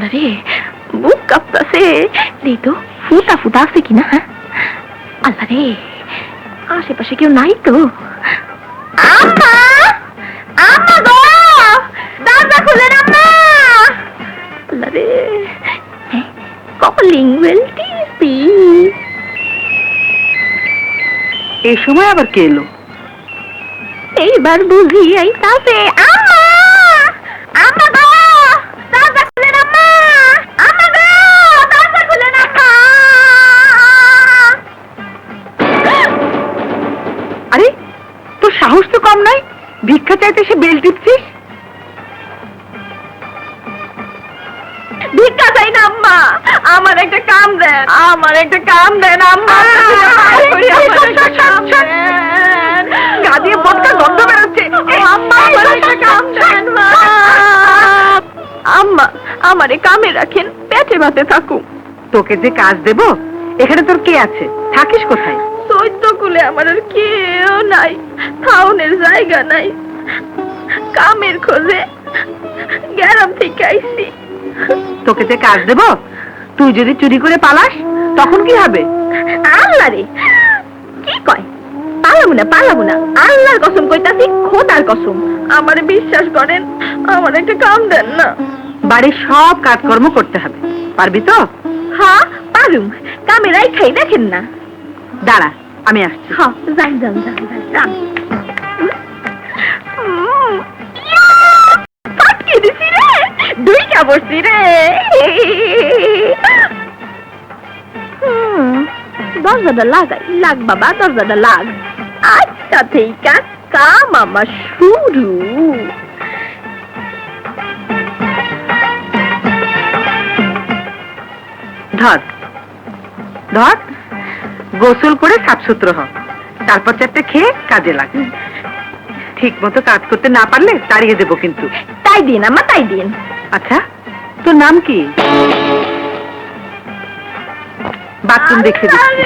আল্লাহ রে, বুক কাঁপতাছে। দেই তো ফুটা ফুটা আছে কিনা। আল্লাহ রে, আশেপাশে কেউ নাই তো। আম্মা, আম্মা গো, দরজা খুলেন আম্মা। আল্লাহ রে, কলিং বেল টিপি। এই সময় আবার কে এলো? এইবার বুঝি আইতাছে। আম্মা, আম্মা গো, দরজা খুলেন আম্মা। আম্মা গো, দরজা খুলেন আম্মা। আরে, তোর সাহস তো কম নয়, ভিক্ষা চাইতে সে বেল টিপছিস। ভিক্ষা চাই না আম্মা, আমার একটা কাম দেন, আমার একটা কাম দেন আম্মা। গা দিয়ে বটকা গন্ধ বেরোচ্ছে। আম্মা, আমার একটা কাম দেন। আম্মা, আমারে কামে রাখেন, পেটে ভাতে থাকুক। তোকে যে কাজ দেব, এখানে তোর কে আছে? থাকিস কোথায়? চৈদ্দ কুলে আমার আর কেউ নাই, থাউনের জায়গা নাই। কামের খোঁজে গ্রাম থেকে আইছি। তোকে যে কাজ দেব, তুই যদি চুরি করে পালাস তখন কি হবে? আল্লাহ রে, কি কয়? পালাবো না, আল্লাহর কসম কইতাছি, খোদার কসম, আমারে বিশ্বাস করেন, আমার একটা কাম দেন না। বাড়ির সব কাজকর্ম করতে হবে, পারবি তো? হ্যাঁ পারুম, কামে রাইখাই দেখেন না। দাঁড়া, আমি আসছি। হ্যাঁ, যান। ফাটকে দিছি রে, দুইটা বসছি রে। দরজাটা লাগ বাবা, দরজাটা লাগ। আজকা থেকে কাম আমার শুরু। ধর ধর, গোসল করে সাফসুতরো হ, তারপর চারটে খেয়ে কাজে লাগ। ঠিক মতো কাজ করতে না পারলে তাড়িয়ে দেবো কিন্তু। তাই দিন আম্মা, তাই দিন। আচ্ছা, তোর নাম কি? বাথরুম দেখে দিচ্ছি।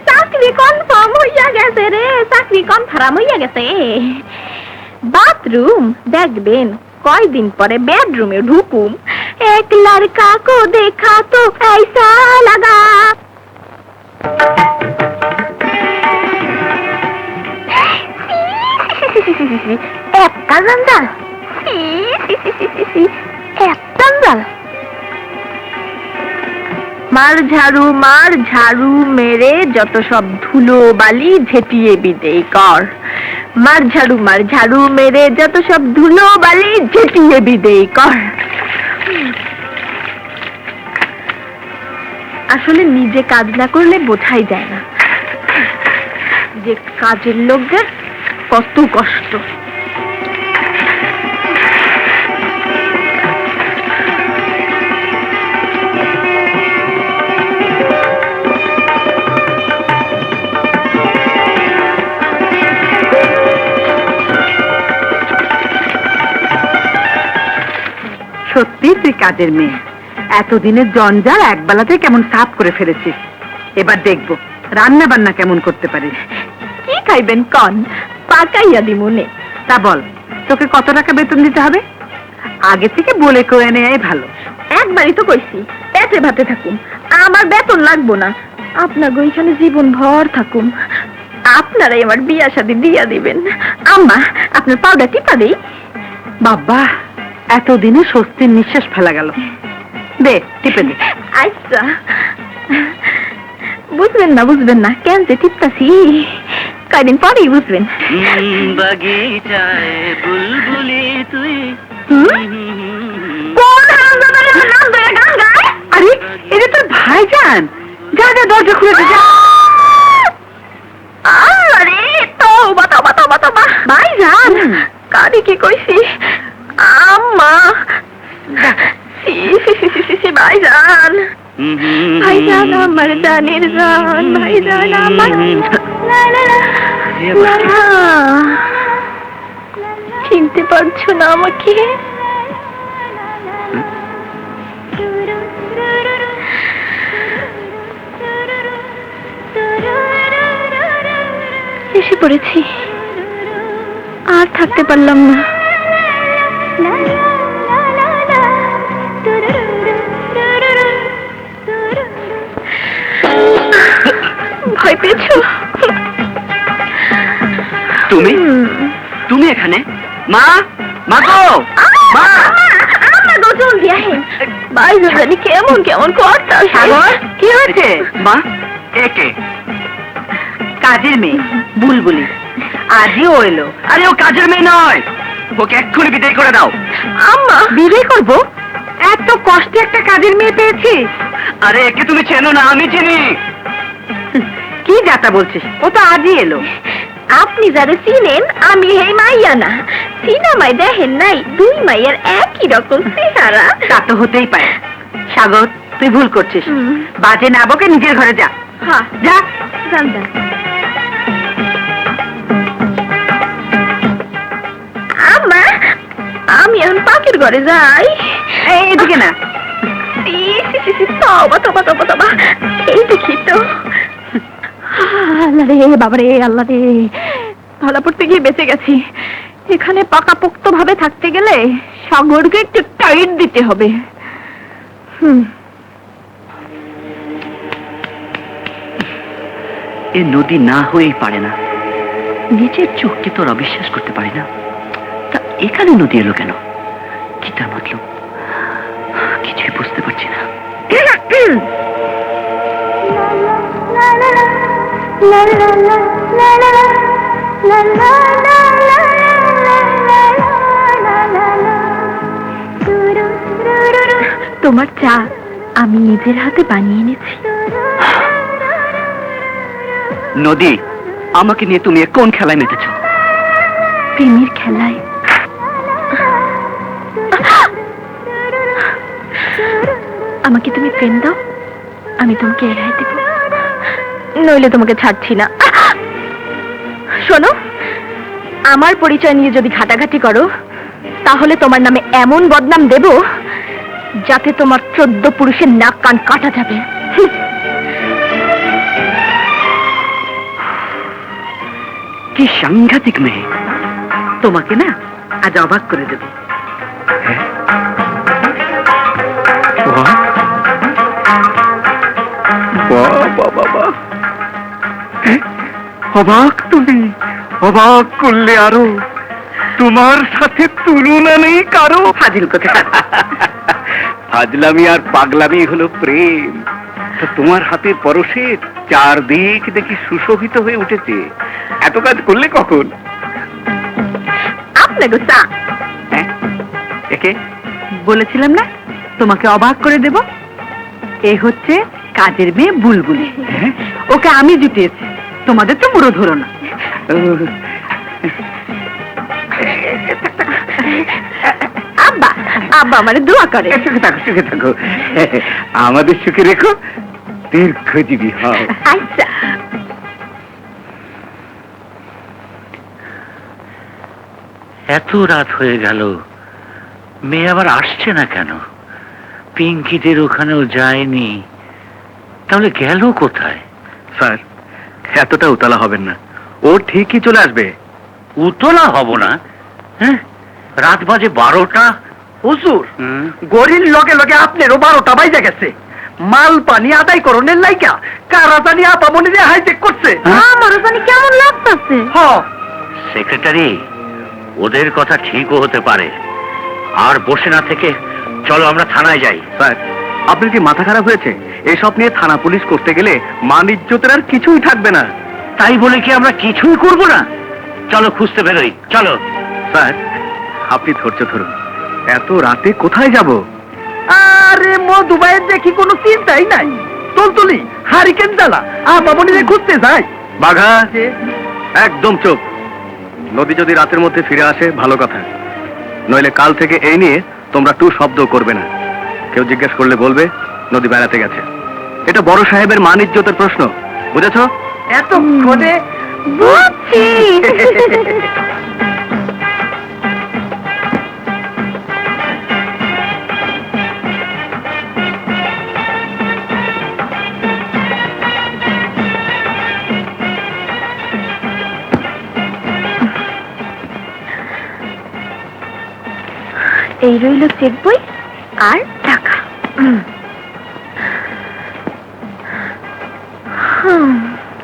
চাকরি কনফার্ম হইয়া গেছে রে, চাকরি কনফার্ম হইয়া গেছে। বাথরুম দেখবেন, কয়দিন পরে বেডরুমে ঢুকুম। এক লড়কা কো দেখা তো ऐसा লাগা। একটা জঞ্জাল, একটা জঞ্জাল। মার ঝাড়ু মেরে যত সব ধুলো বালি ঝেঁটিয়ে বিদেয় কর। মার ঝাড়ু মেরে যত সব ধুলো বালি ঝেঁটিয়ে বিদেয় কর। আসলে নিজে কাজ না করলে বোঝাই যায় না যে কাজের লোকদের কত কষ্ট। সত্যি তুই কাজের মেয়ে, এতদিনের জঞ্জাল একবেলাতে কেমন সাফ করে ফেলেছিস। এবার দেখবো রান্না বান্না কেমন করতে পারিস। কি খাইবেন কন, পাকাইয়া দিমুনে। তা বল, তোকে কত টাকা বেতন দিতে হবে? আগে থেকে বলে কয়ে নেয় ভালো। একবারই তো কইছি, পেটে ভাতে থাকুম, আমার বেতন লাগবো না। আপনার ওইখানে জীবন ভর থাকুম, আপনারাই আমার বিয়া শাদী দিয়া দিবেন। আম্মা, আপনার পাউডার টিপা দেই। বাবা, এতদিনে স্বস্তির নিঃশ্বাস ফেলা গেল। দে, টিপে দে। আচ্ছা, বুঝবেন না কেন যে টিপতাছি, কয়দিন পরেই বুঝবেন। বাগিচায় বুলবুলি তুই। আরে, এটা তোর ভাইজান। যা যা, দরজা খুলে দে। আরে তওবা ভাইজান, কারি কি কইছি। আম্মা, ভাইজান, ভাইজান আমার জানের জান, ভাইজান আমার। চিনতে পারছো না আমাকে? এসে পড়েছি, আর থাকতে পারলাম না। পেয়েছো? তুমি তুমি এখানে? মা, মা গো, মা! আমার গো জলদি আহেন। বাইরে জানি কেমন কেমন করতাছে। সাগর, কি হয়েছে? মা, একে কাজের মেয়ে বুলবুলি আজই ও এলো। আরে ও কাজের মেয়ে নয়, ওকে এক্ষুনি বিদায় করে দাও। আম্মা, বিয়ে করবো? এত কষ্টে একটা কাজের মেয়ে পেয়েছি। আরে একে তুমি চেনো না, আমি চিনি। কি যাতা বলছিস? ও তো আজই এলো। আপনি যারা চিনেন আমি হেই মাইয়া না। সিনেমায় দেখেন নাই দুই মাইয়ার একই রকম চেহারা? তা তো হতেই পারে। সাগর, তুই ভুল করছিস। হুম। বাজে না বকে নিজের ঘরে যা। হ্যাঁ, যা। জানতাম। আম্মা, আমি এখন পাখির ঘরে যাই। এদিকে না। তবা তবা তবা তবা, এই দেখি তো। আল্লাহ রে, বাবা রে, আল্লাহ রে, ধরা পড়তে গিয়ে বেঁচে গেছি। এখানে পাকাপোক্ত ভাবে থাকতে গেলে সাগরকে একটু টাইট দিতে হবে। এ নদী না হয়েই পারে না। নিজের চোখকে তো অবিশ্বাস করতে পারি না। তা এখানে নদী এলো কেন? কি তার মতলব? কিছুই বুঝতে পারছি না। তোমার চা আমি নিজের হাতে বানিয়ে এনেছি। নদী, আমাকে নিয়ে তুমি কোন খেলায় মেতেছ? প্রেমের খেলায়। আমাকে তুমি প্রেম দাও, আমি তোমাকে এড়াই দেব, নইলে তোমাকে ছাড়ছি না। শোনো, আমার পরিচয় নিয়ে যদি ঘাটাঘাটি করো তাহলে তোমার নামে এমন বদনাম দেব যাতে তোমার 14 পুরুষের নাক কান কাটা যাবে। কি সাংঘাতিক মেয়ে! তোমাকে না আজ অবাক করে দেব। অবাক তুমি, অবাক করলে আরো। তোমার সাথে তুলনা নেই কারো। ফাজিল কথা। ফাজলামি আর পাগলামি হলো প্রেম। তো তোমার হাতের পরশে চারদিক দেখি সুশোভিত হয়ে উঠেছে। এত কাজ করলে কখন? আপনাকে চা। হ্যাঁ, একে বলেছিলাম না তোমাকে অবাক করে দেব। এ হচ্ছে কাজের মেয়ে বুলবুলি। হ্যাঁ? ওকে আমি জুটিয়েছি, তোমাদের তো মুড়ো ধরো না। আব্বা, আব্বা আমারে দোয়া করে। সুখে থাকো, সুখে থাকো। আমাদের সুখে রেখো, দীর্ঘজীবী হও। আচ্ছা। এত রাত হয়ে গেল, মেয়ে আবার আসছে না কেন? পিঙ্কিদের ওখানেও যায়নি, তাহলে গেল কোথায়? স্যার, এতটা উতলা হবেন না, ও ঠিকই চলে আসবে। উতলা হব না? হ্যাঁ, রাত বাজে 12টা। হুজুর, গরির লগে লগে আপনারও 12টা বাইজা গেছে। মাল পানি আদায় করণের লাইগা কারা জানি আপামনিরে হাইটেক করছে। আমারও জানি কেমন লাগতেছে। হ, সেক্রেটারি, ওদের কথা ঠিকও হতে পারে। আর বসে না থেকে চলো আমরা থানায় যাই। স্যার, আপনার কি মাথা খারাপ হয়েছে? এসব নিয়ে থানা পুলিশ করতে গেলে মান ইজ্জতের আর কিছুই থাকবে না। তাই বলে কি আমরা কিছুই করব না? চলো খুঁজতে বেরোই, চলো। স্যার, আপনি ধৈর্য ধরুন, এত রাতে কোথায় যাব? আরে মধুবাইয়ের দেখি কোনো চিন্তাই নাই। তুলতুলি হারিকেন জ্বালা আপামনিরে খুঁজতে যায়। বাঘা, একদম চুপ। নদী যদি রাতের মধ্যে ফিরে আসে ভালো কথা, নইলে কাল থেকে এই নিয়ে তোমরা টু শব্দ করবে না। কেউ জিজ্ঞেস করলে বলবে নদী বেড়াতে গেছে। এটা বড় সাহেবের মান ইজ্জতের প্রশ্ন, বুঝেছো? এতক্ষণে বুঝছি। এই রইল চেক বই আর টাকা।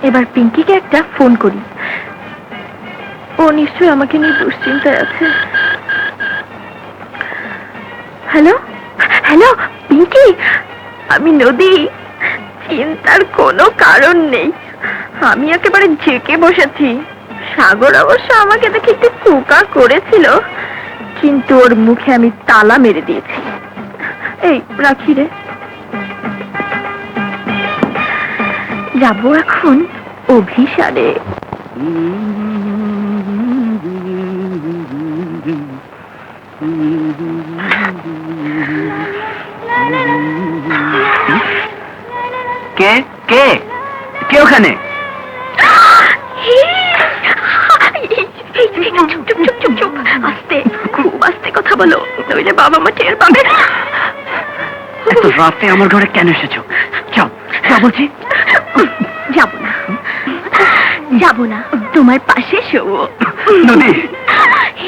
এবার পিঙ্কিকে একটা ফোন করি। ও নিশ্চয়ই আমাকে নিয়ে দুশ্চিন্তায় আছে। হ্যালো হ্যালো পিঙ্কি, আমি নদী। চিন্তার কোনো কারণ নেই, আমি একেবারে জেকে বসেছি। সাগর অবশ্য আমাকে দেখে একটু পোকা করেছিল, কিন্তু ওর মুখে আমি তালা মেরে দিয়েছি। এই রাখি রে, যাবো এখন অভিসারে। কে কে কে ওখানে? চুপ চুপ চুপ চুপ চুপ, আস্তে, খুব আস্তে কথা বলো, নইলে বাবা মা টের পাবে। এত রাতে আমার ঘরে কেন এসেছো? যাও যাও বলছি। যাবো না, যাবো না, তোমার পাশে শোবো। নদী,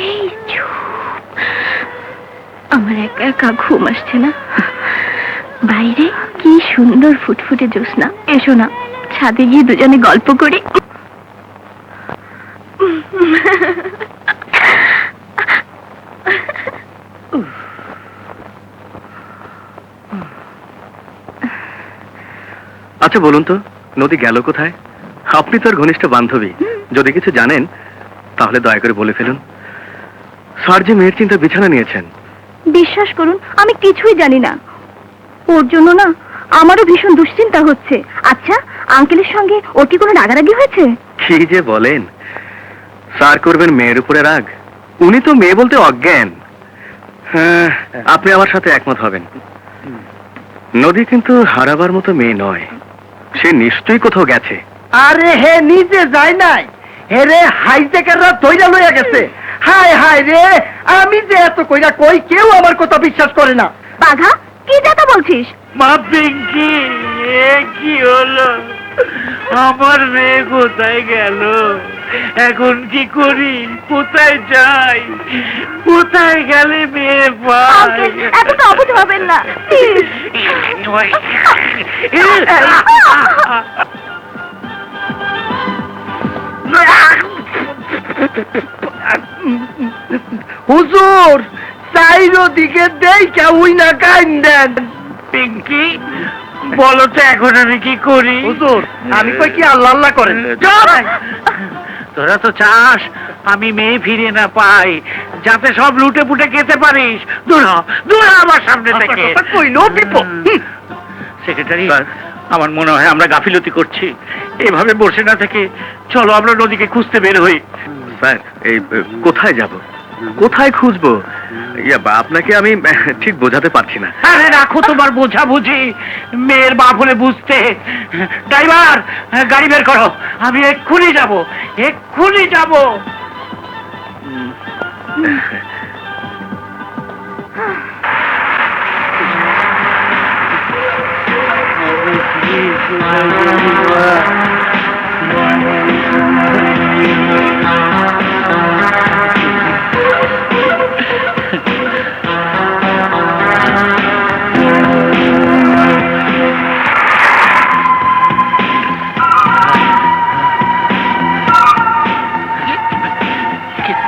এই চুপ, আমার একা একা ঘুম আসছে না। বাইরে কি সুন্দর ফুটফুটে জ্যোৎস্না, এসো না ছাদে গিয়ে দুজনে গল্প করি। আচ্ছা বলুন তো, নদী গেল কোথায়? আপনি তো আর ঘনিষ্ঠ বান্ধবী, যদি কিছু জানেন তাহলে দয়া করে বলে ফেলুন। স্যার যে মেয়ের চিন্তা বিছানা নিয়েছেন। বিশ্বাস করুন, আমি কিছুই জানি না। ওর জন্য না আমারও ভীষণ দুশ্চিন্তা হচ্ছে। আচ্ছা, আঙ্কেলের সঙ্গে ওর কি কোনো রাগারাগি হয়েছে? কি যে বলেন, স্যার করবেন মেয়ের উপরে রাগ? উনি তো মেয়ে বলতে অজ্ঞান। হ্যাঁ, আপনি আমার সাথে একমত হবেন। নদী কিন্তু হারাবার মতো মেয়ে নয়, সে নিশ্চয়ই কোথাও গেছে। আরে হে নিজে যায় নাই, হে রে হাইজেকাররা ধইরা লইয়া গেছে। হায় হায় রে, আমি যে এত কইরা কই কেউ আমার কথা বিশ্বাস করে না। বাঘা, কি কথা বলছিস? মা পিঙ্কি, এ কি হলো? আমার মেয়ে কোথায় গেল? এখন কি করি? কোথায় যাই? কোথায় গেলে মেয়ে পাই? এতটা অবুঝ হবেন না। হুজুর, চাইরো দিকে দেইখা উই না কাইন্দেন। পিঙ্কি, বলো তো এখন আমি কি করি? হুজুর, আমি কই কি আল্লাহ আল্লাহ করেন? তোরা তো চাস আমি মেয়ে ফিরে না পাই, যাতে সব লুটে পুটে খেতে পারিস। দূর হ, দূর হ আমার সামনে থেকে। কইলো বিপদ। সেক্রেটারি, আমার মনে হয় আমরা গাফিলতি করছি। এভাবে বসে না থেকে চলো আমরা নদীকে খুঁজতে বের হই। স্যার, এই কোথায় যাব, কোথায় খুঁজবো? আপনাকে আমি ঠিক বোঝাতে পারছি না। আরে রাখো তোমার বোঝাবুঝি, মেয়ের বাপ হলে বুঝতে। ড্রাইভার, গাড়ি বের করো, আমি এক্ষুনি যাব, এক্ষুনি যাব।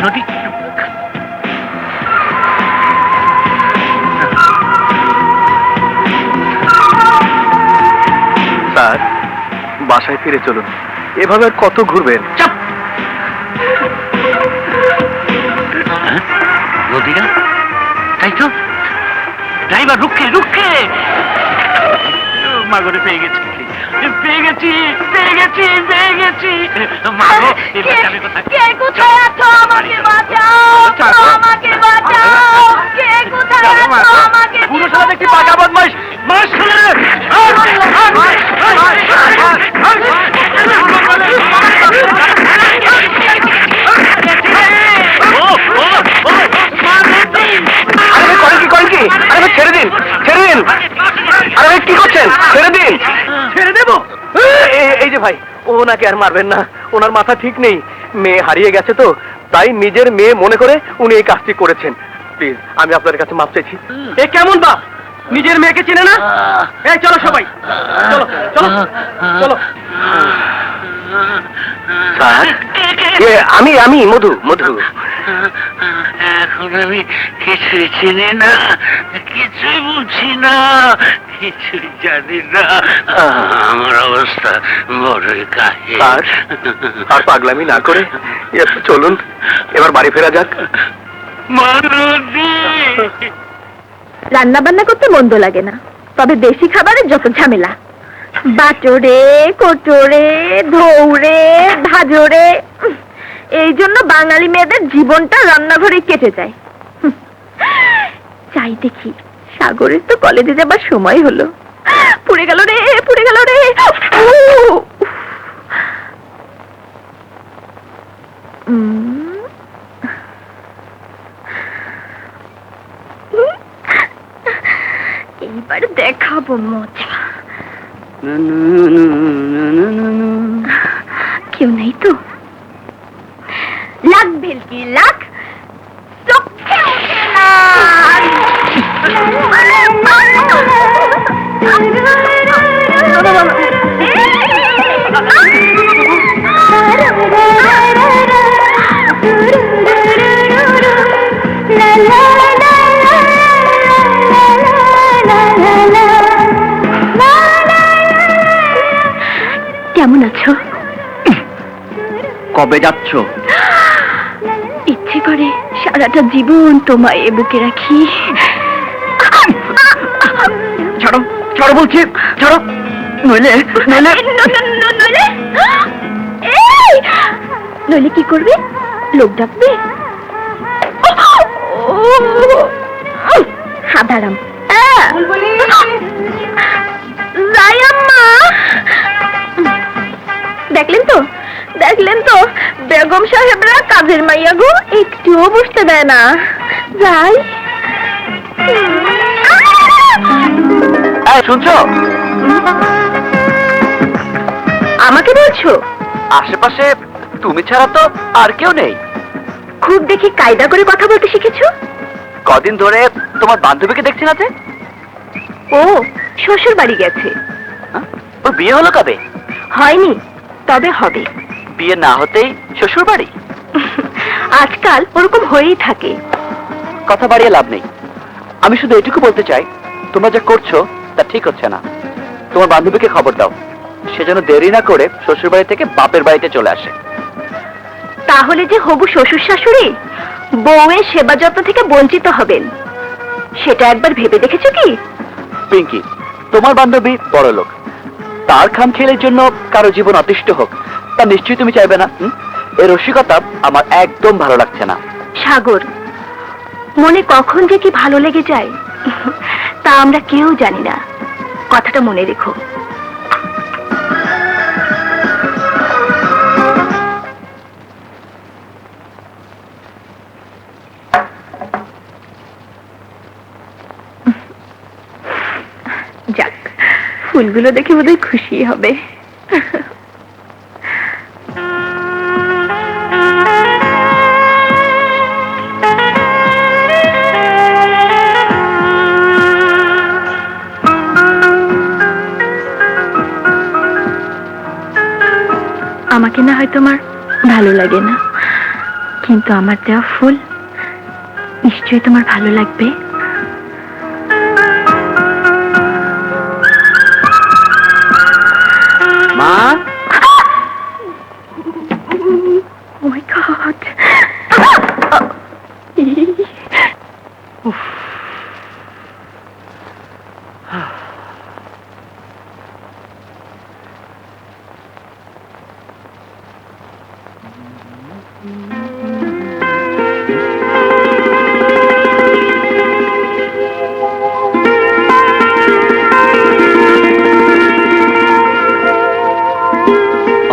নদী, স্যার, বাসায় ফিরে চলুন, এভাবে আর কত ঘুরবেন? চাপ। নদীরা, তাই তো। ড্রাইভার, রুখে রুখে। মাগরে পেয়ে গেছি, পেয়ে গেছি, পেয়ে গেছি, পেয়ে গেছি। মাগো, এবার যাবে কোথায়? কে কোথায় আছো? আমাকে বাঁচাও, আমাকে বাঁচাও। কে কোথায় আছো? আমাকে পুরো সারা দেখি পাকা বদমাইশ। মাস ছেলে রে। ছেড়ে দিন, ছেড়ে দিন। আরে কি করছেন? ছেড়ে দিন। ছেড়ে দেবো? এই যে ভাই, ওনাকে আর মারবেন না, ওনার মাথা ঠিক নেই। মেয়ে হারিয়ে গেছে তো, তাই নিজের মেয়ে মনে করে উনি এই কাজটি করেছেন। প্লিজ, আমি আপনার কাছে মাপ চাইছি। এ কেমন বাপ, নিজের মেয়েকে চেনে না? এই চলো সবাই, চলো চলো চলো। স্যার আমি মধু এখন আমি কিছুই চিনি না, কিছুই বুঝি না, কিছুই জানি না। আমার অবস্থা বড়ই কাহিল। আর পাগলামি না করে চলুন এবার বাড়ি ফেরা যাক। মালতী, রান্না বান্না করতে মন্দ লাগে না, তবে দেশি খাবারের যত ঝামেলা। বাটোরে কোটোরে ধৌরে ভাজরে, এই জন্য বাঙালি মেয়েদের জীবনটা রান্নাঘরে কেটে যায়। চাই দেখি সাগরের তো কলেজে যাবার সময় হলো। পুড়ে গেল রে, পুড়ে গেল রে। এইবার দেখাবো মজা। কেউ নেই তো? লাগ ভেলকি লাগ, চোখে ওঠে লাল। কেমন আছো? কবে যাচ্ছ? ইচ্ছে করে সারাটা জীবন তোমায় এ বুকে রাখি। ছাড়ো ছাড়ো বলছি, ছাড়ো, নইলে নইলে নইলে এই, নইলে কি করবে? লোক ডাকবে? সাধারণ যাই আম্মা। দেখলেন তো, দেখলেন তো বেগম সাহেবরা কাজের মাইয়া গো একটুও বুঝতে দেয় না। যাই। শুনছো? আমাকে বলছো? আশেপাশে তুমি ছাড়া তো আর কেউ নেই। খুব দেখি কায়দা করে কথা বলতে শিখেছো। কদিন ধরে তোমার বান্ধবীকে দেখছি না যে? ও শ্বশুর বাড়ি গেছে। ওর বিয়ে হলো কবে? হয়নি, তবে হবে। বিয়ে না হতেই শ্বশুর বাড়ি? আজকাল ওরকম হয়েই থাকে। কথা বাড়িয়ে লাভ নেই। আমি শুধু এটুকু বলতে চাই, তোমরা যা করছো তা ঠিক হচ্ছে না। তোমার বান্ধবীকে খবর দাও, সে যেন দেরি না করে শ্বশুর বাড়ি থেকে বাপের বাড়িতে চলে আসে। তাহলে যে হবু শ্বশুর শাশুড়ি বউয়ের সেবা যত্ন থেকে বঞ্চিত হবেন, সেটা একবার ভেবে দেখেছো কি? পিঙ্কি, তোমার বান্ধবী বড় লোক, তার খামখেয়ালির জন্য কারো জীবন অতিষ্ঠ হোক তা নিশ্চয়ই তুমি চাইবে না। এই রসিকতা আমার একদম ভালো লাগছে না। সাগর, মনে কখন যে কি ভালো লেগে যায় তা আমরা কেউ জানি না। কথাটা মনে রেখো। যাক, ফুলগুলো দেখে বোধহয় খুশি হবে। আমাকে না হয় তোমার ভালো লাগে না, কিন্তু আমার দেওয়া ফুল নিশ্চয়ই তোমার ভালো লাগবে। মা, Oh my God!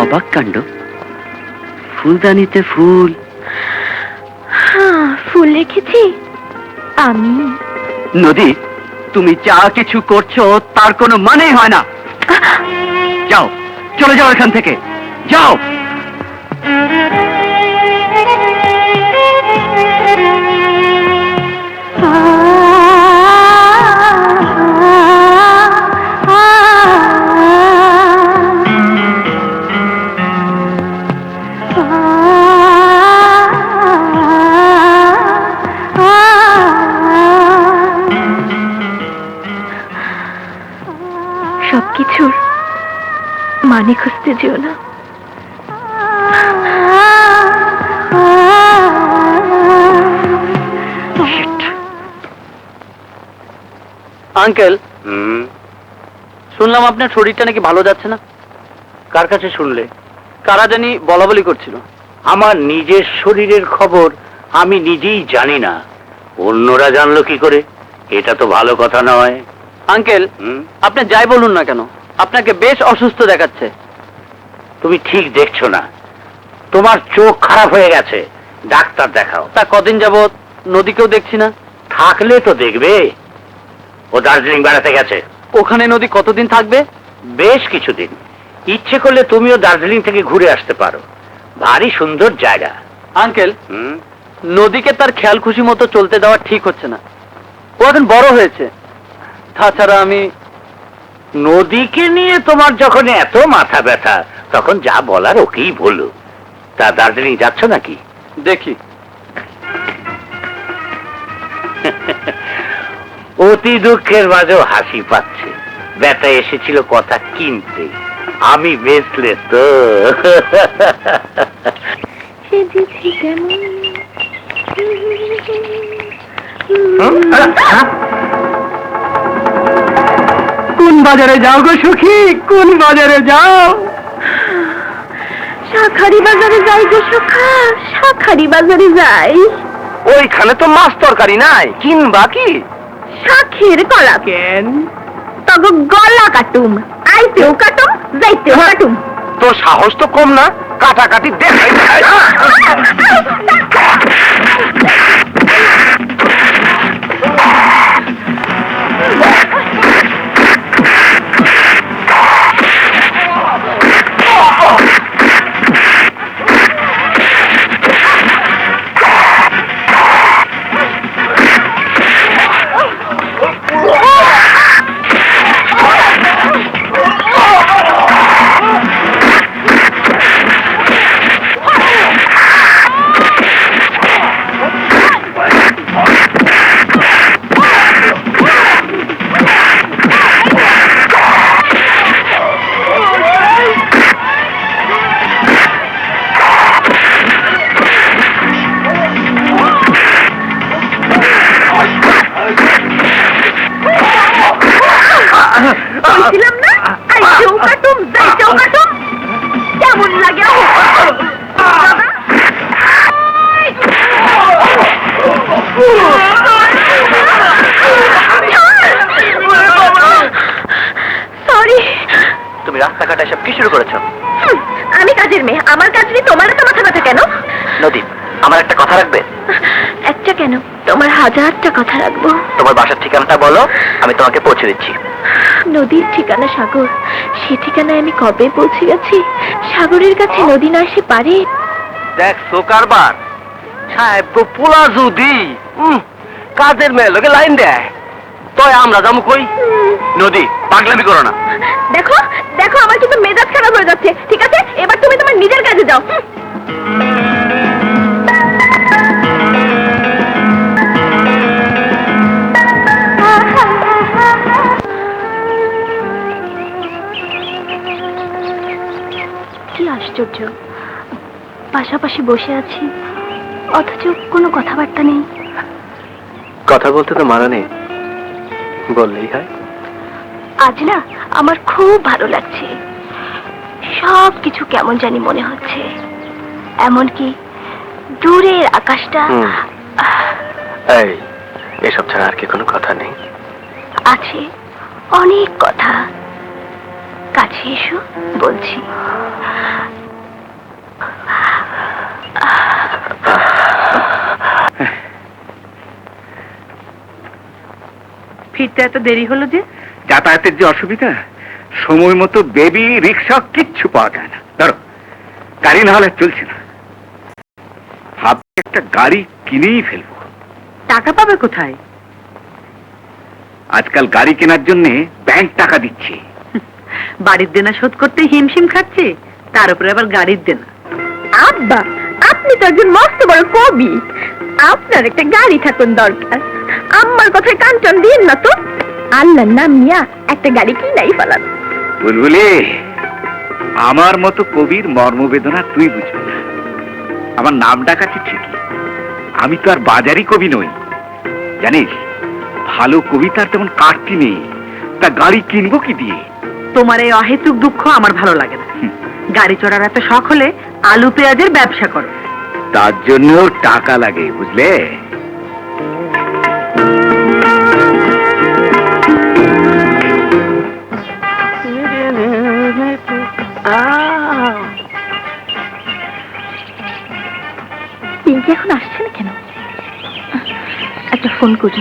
অবাক কাণ্ড, ফুলদানিতে ফুল। ফুল রেখেছি আমি। নদী, তুমি যা কিছু করছো তার কোনো মানেই হয় না। যাও, চলে যাও এখান থেকে, যাও। পানি খুঁজতে যেও না। আঙ্কেল, শুনলাম আপনার শরীরটা নাকি ভালো যাচ্ছে না। কার কাছে শুনলে? কারা জানি বলা বলি করছিল। আমার নিজের শরীরের খবর আমি নিজেই জানি না, অন্যরা জানলো কি করে? এটা তো ভালো কথা নয়। আঙ্কেল, আপনি যাই বলুন না কেন, আপনাকে বেশ অসুস্থ দেখাচ্ছে। তুমি ঠিক দেখছো না, তোমার চোখ খারাপ হয়ে গেছে, ডাক্তার দেখাও। তা কদিন যাবৎ নদীকেও দেখছি না। থাকলে তো দেখবে, ও দার্জিলিং বেড়াতে গেছে। ওখানে নদী কতদিন থাকবে? বেশ কিছুদিন। ইচ্ছে করলে তুমিও দার্জিলিং থেকে ঘুরে আসতে পারো, ভারী সুন্দর জায়গা। আঙ্কেল, নদীকে তার খেয়াল খুশি মতো চলতে দেওয়া ঠিক হচ্ছে না। ও এখন বড় হয়েছে। তাছাড়া আমি নদীকে নিয়ে তোমার যখন এত মাথা ব্যথা, তখন যা বলার ওকেই বলো। তা দার্জিলিং যাচ্ছ নাকি? দেখি। অতি দুঃখের মাঝেও হাসি পাচ্ছে। ব্যথা এসেছিল কথা কিনতে, আমি বেচলে তো। সেজেছি কেমন। কোন বাজারে যাও গো সখী, কোন বাজারে যাও? শাখারি বাজারে যাই গো সখা, শাখারি বাজারে যাই। ওইখানে তো মাছ তরকারি নাই, কিনবা কি? শাখের কলা কেন? তবে গলা কাটুম, আইতেও কাটুম, যাইতেও কাটুম। তোর সাহস তো কম না, কাটাকাটি দেখাই। বলছিলাম না, আইতেও কাটুম, যাইতেও কাটুম। কেমন লাগে? সরি। তুমি রাস্তাঘাটে সব কি শুরু করেছো? আমি কাজের মেয়ে, আমার কাজ নিয়ে তোমার তো মাথা ব্যথা কেন? নদী, আমার একটা কথা রাখবে? একটা কেন, তোমার হাজারটা কথা রাখবো। তোমার বাসার ঠিকানাটা বলো, আমি তোমাকে পৌঁছে দিচ্ছি। নদীর ঠিকানা সাগর, সে ঠিকানায় আমি কবে পৌঁছে গেছি। সাগরের কাছে নদী না এসে পারে। দেখ সোকারবার সাহেব গো, পোলা যদি কাজের মেয়ে লোকে লাইন দেয়, তয় আমরা যাবো কই? নদী, পাগলামি করো না। দেখো দেখো, আমার কিন্তু মেজাজ খারাপ হয়ে যাচ্ছে। ঠিক আছে, এবার তুমি তোমার নিজের কাজে যাও। কি আশ্চর্য, পাশাপাশি বসে আছি অথচ কোনো কথাবার্তা নেই। কথা বলতে তো মানা নেই, বললেই হয়। আজ না আমার খুব ভালো লাগছে, সব কিছু কেমন জানি মনে হচ্ছে। এমনকি দূরের আকাশটা। এই, এসব ছাড়া আর কি কোনো কথা নেই? আছে অনেক কথা, কাছে এসো বলছি। ফিরতে এত দেরি হলো যে? যাতায়াতের যে অসুবিধা, সময় মতো বেবি রিক্সা কিচ্ছু পাওয়া যায় না। ধরো, গাড়ি না হলে চলছে না। ভাবছি একটা গাড়ি কিনেই ফেলবো। টাকা পাবে কোথায়? আজকাল গাড়ি কেনার জন্য ব্যাংক টাকা দিচ্ছে। বাড়ির দেনা শোধ করতে হিমশিম খাচ্ছে, তার উপরে আবার গাড়ির দেনা। আব্বা, আপনি তো একজন মস্ত বড় কবি, আপনার একটা গাড়ি থাকুন দরকার। আমার কথায় কান টান দিন না তো। আল্লাহর নাম নিয়া একটা গাড়ি কিনাই ফেলান। বুলবুলি, আমার মতো কবির মর্মবেদনা তুই বুঝবি না। আমার নাম ডাকাচ্ছি ঠিকই, আমি তো আর বাজারি কবি নই। জানিস, ভালো কবিতার তেমন কাটতি নেই, তা গাড়ি কিনবো কি দিয়ে? তোমার এই অহেতুক দুঃখ আমার ভালো লাগে না। গাড়ি চড়ার এত শখ হলে আলু পেঁয়াজের ব্যবসা করো। তার জন্য টাকা লাগে, বুঝলে? পিঙ্কি এখন আসছে না কেন? একটা ফোন করি।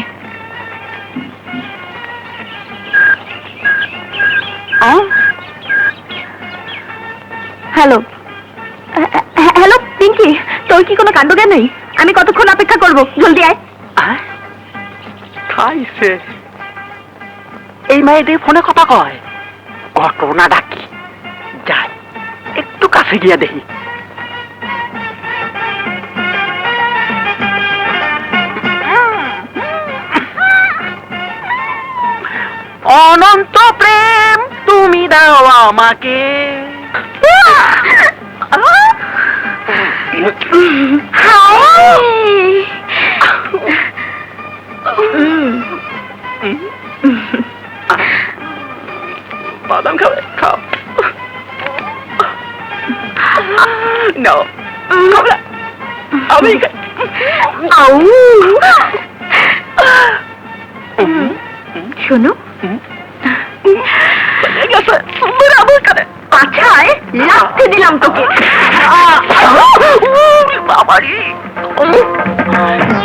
হ্যালো হ্যালো পিঙ্কি, তোর কি কোনো কাণ্ড জ্ঞান নেই? আমি কতক্ষণ অপেক্ষা করবো? জলদি আয়। খাইছে এই মেয়েদের ফোনে কথা কয়, ঘটনা ডাকি যাই একটু কাছে গিয়া দেখি। অনন্ত প্রেম তুমি দাও আমাকে। বাদাম খাবে? খাও। নাও, আমি শোনো, পাছায় লাথি দিলাম তোকে। বাবারি,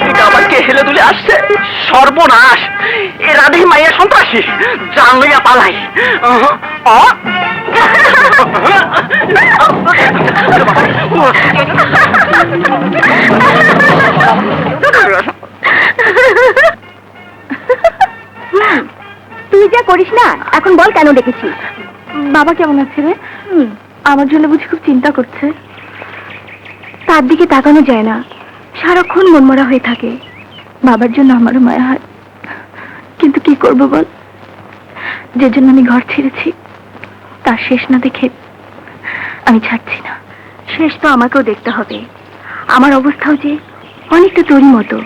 এটা আবার কে হেলে দুলে আসছে? সর্বনাশ, এ রাধে মাইয়া সন্ত্রাসী, জান লইয়া পালাই। তুই যা করিস না, এখন বল কেন ডেকেছিস? বাবা কেমন আছে রে? আমার জন্য বুঝি খুব চিন্তা করছে। তার দিকে তাকানো যায় না, সারাক্ষণ মনমরা হয়ে থাকে। বাবার জন্য আমারও মায়া হয়, কিন্তু কি করব বল? যে জন্য আমি ঘর ছেড়েছি, তার শেষ না দেখে আমি ছাড়ছি না। শেষ তো আমাকেও দেখতে হবে। আমার অবস্থাও যে অনেকটা তোরই মতো।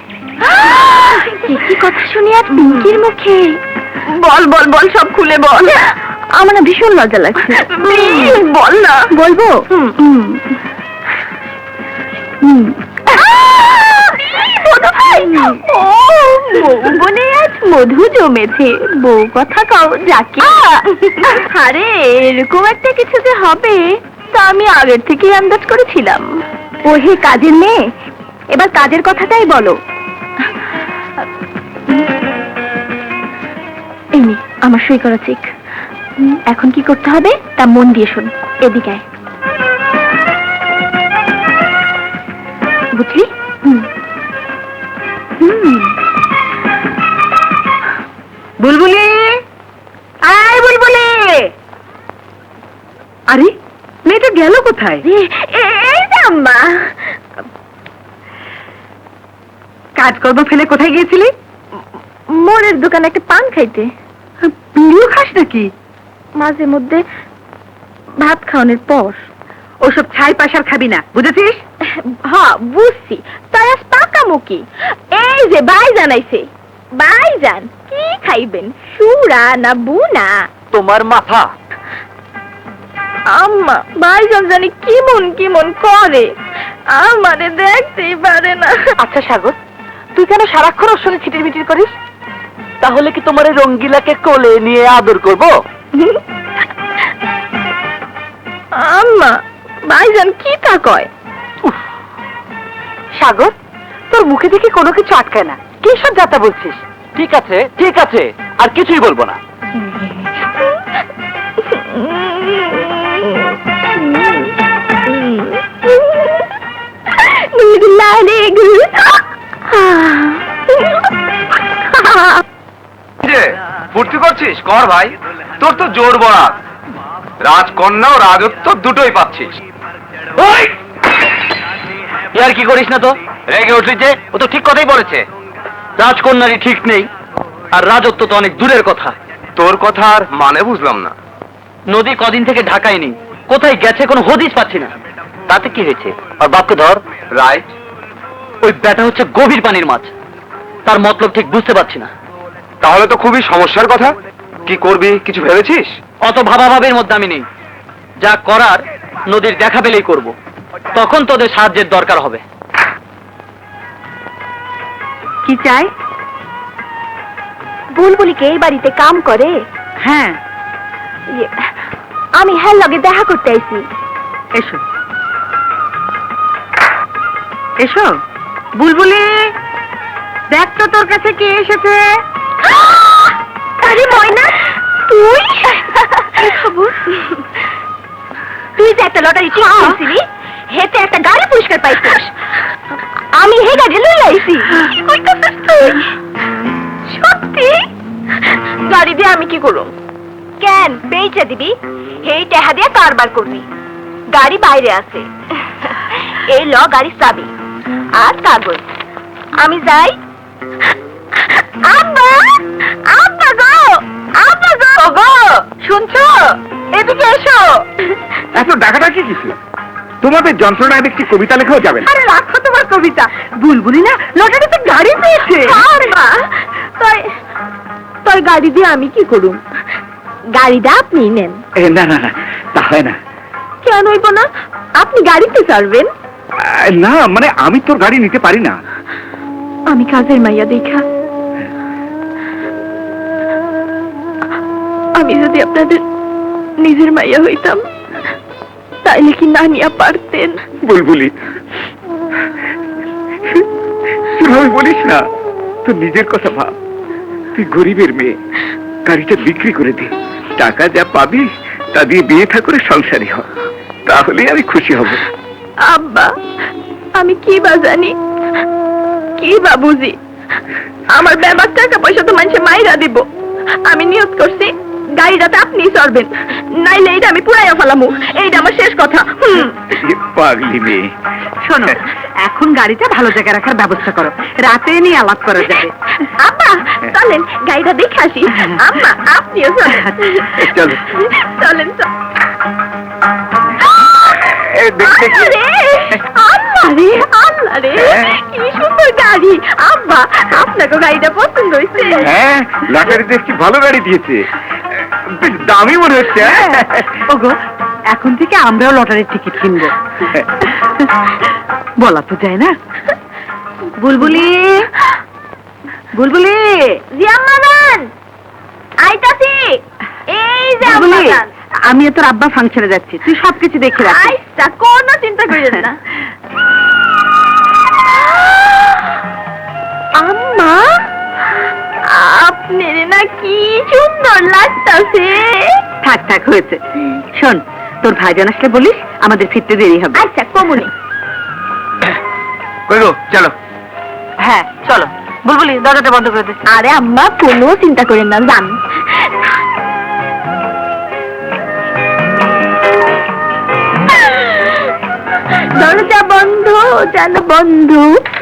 কি কথা শুনি আজ পিঙ্কির মুখে? বল বল বল, সব খুলে বল। আমার না ভীষণ লজ্জা লাগছে। বল না। বলবো? বনে আজ মধু জমেছে, বউ কথা কাও যাকে। আরে এরকম একটা কিছু যে হবে তা আমি আগের থেকেই আন্দাজ করেছিলাম। ও হে কাজের মেয়ে, এবার কাজের কথাটাই বলো। এই নে আমার সই করা চেক। এখন কি করতে হবে তা মন দিয়ে শোন। এদিকে আয়, বুঝলি? বুলবুলি, আয় বুলবুলি। আরে মেয়েটা গেল কোথায়? এই যে আম্মা। কাজকর্ম ফেলে কোথায় গিয়েছিলি? মোড়ের দোকানে একটা পান খাইতে। বিড়িও খাস নাকি? মাঝে মধ্যে ভাত খাওয়ানোর পর। ওসব ছাই পাশার খাবি না, বুঝেছিস? হ্যাঁ বুঝছি, তাই আজ পাকামুখি। এই যে ভাইজান আইছে। ভাইজান কি খাইবেন, সুরা না বুনা? তোমার মাথা। আম্মা, ভাইজান জানি কিমন কিমন করে, আমারে দেখতেই পারে না। আচ্ছা সাগর, তুই কেন সারাক্ষণ ওর সঙ্গে ছিটির মিটির করিস? তাহলে কি তোমার এই রঙ্গিলাকে কোলে নিয়ে আদর করব? আম্মা, ভাইজান কি তা কয়? সাগর, তোর মুখে দেখি কোনো কিছু আটকায় না, কি সব যাতা বলছিস? ঠিক আছে ঠিক আছে, আর কিছুই বলবো না। ফুর্তি করছিস? কর ভাই, তোর তো জোর বরাত। রাজকন্যা ও রাজত্ব দুটোই পাচ্ছিস। আর কি করিস না তো, রেগে উঠলি যে? ও তো ঠিক কথাই বলেছে, রাজকন্যারই ঠিক নেই, আর রাজত্ব তো অনেক দূরের কথা। তোর কথার মানে বুঝলাম না। নদী কদিন থেকে ঢাকায় নেই, কোথায় গেছে কোনো হদিস পাচ্ছি না। তাতে কি হয়েছে? আর বাপকে ধর। রাইট। ওই ব্যাটা হচ্ছে গভীর পানির মাছ, তার মতলব ঠিক বুঝতে পারছি না। তাহলে তো খুবই সমস্যার কথা। কি করবি কিছু ভেবেছিস? অত ভাবাভাবের মধ্যে আমি নেই, যা করার নদীর দেখা পেলেই করব, তখন তোদের সাহায্যের দরকার হবে। কি চাই? বুলবুলিকে এই বাড়িতে কাম করে। হ্যাঁ, আমি হ্যাঁ লগে দেখা করতে আইছি। এসো এসো। বুলবুলি, দেখ তো তোর কাছে কে এসেছে। আরে ময়না, তুই খবর? তুই যে একটা লটারি ঠিক করছিলি, হেতে একটা গাড়ি পুরস্কার পাইছিস। আমি হে গাড়ি লই আইছি। কইতাছিস তুই? সত্যি? গাড়ি দিয়ে আমি কি করব? কেন বেচে দিবি? এই টাকা দিয়ে কারবার করবি। গাড়ি বাইরে আছে, এই ল গাড়ির চাবি আর কাগজ। আমি যাই। আব্বা, আব্বা গো, আব্বা গো, গো শুনছো? এদিকে এসো। এত ডাকাডাকি কিছু? তোমাদের যন্ত্রণায় একটি কবিতা লেখাও যাবে না। আরে রাখো তোমার কবিতা। বুলবুলি না লটারিতে গাড়ি পেয়েছে। আব্বা, তাই তাই গাড়ি দিয়ে আমি কি করুম? গাড়িটা আপনি নেন। না না না, তা হয় না। কেন হইব না? আপনি গাড়িতে চড়বেন। না মানে আমি তোর গাড়ি নিতে পারি না। আমি কাজের মাইয়া দেখা। আমি যদি আপনাদের নিজের মাইয়া হইতাম, তাইলে কি না নিয়া পারতেন? বুলবুলি, তুই বলিস না, তোর নিজের কথা ভাব। তুই গরিবের মেয়ে, গাড়িটা বিক্রি করে দে, টাকা যা পাবি তা দিয়ে বিয়ে থা করে সংসারী হ, তাহলেই আমি খুশি হব। আব্বা, আমি কি বা জানি, কি বা বুঝি? আমার ব্যাপার টাকা পয়সা তো মানুষে মাইরা দিব। আমি নিয়ত করছি গাড়িটাতে আপনি চড়বেন, নাইলে এইটা আমি পুরাইয়া ফেলামু। এইটা আমার শেষ কথা। পাগলি মেয়ে। শোনো, এখন গাড়িটা ভালো জায়গায় রাখার ব্যবস্থা করো, রাতে নিয়ে আলাপ করা যাবে। আব্বা চলেন গাড়িটা দেখে আসি। আম্মা আপনিও চলেন। চলো। চলেন দেখতে আল্লাহরে আল্লাহরে, কি সুন্দর গাড়ি। আব্বা, আপনাকে গাড়িটা পছন্দ হয়েছে? হ্যাঁ, লটারিতে একটি ভালো গাড়ি দিয়েছে, বেশ দামি মনে হচ্ছে। ওগো, এখন থেকে আমরাও লটারির টিকিট কিনবো। বলা তো যায় না। বুলবুলি, বুলবুলি, জিয়াম্মাদান আইতাছি। এই যে বুলবুলি, আম্মাদান। আমি তোর আব্বা ফাংশনে যাচ্ছি, তুই সবকিছু দেখে রাখ। আচ্ছা, কোনো চিন্তা করেন না। আম্মা, আপনার না কি সুন্দর লাগতাছে। থাক থাক, হয়েছে। শোন, তোর ভাইজান আসলে বলিস আমাদের ফিরতে দেরি হবে। আচ্ছা কমুনি। কই গো, চলো। হ্যাঁ চলো। বুলবুলি, দরজাটা বন্ধ করে দে। আরে আম্মা, কোনো চিন্তা করেন না, যান। দরজা বন্ধ, যেন বন্ধ।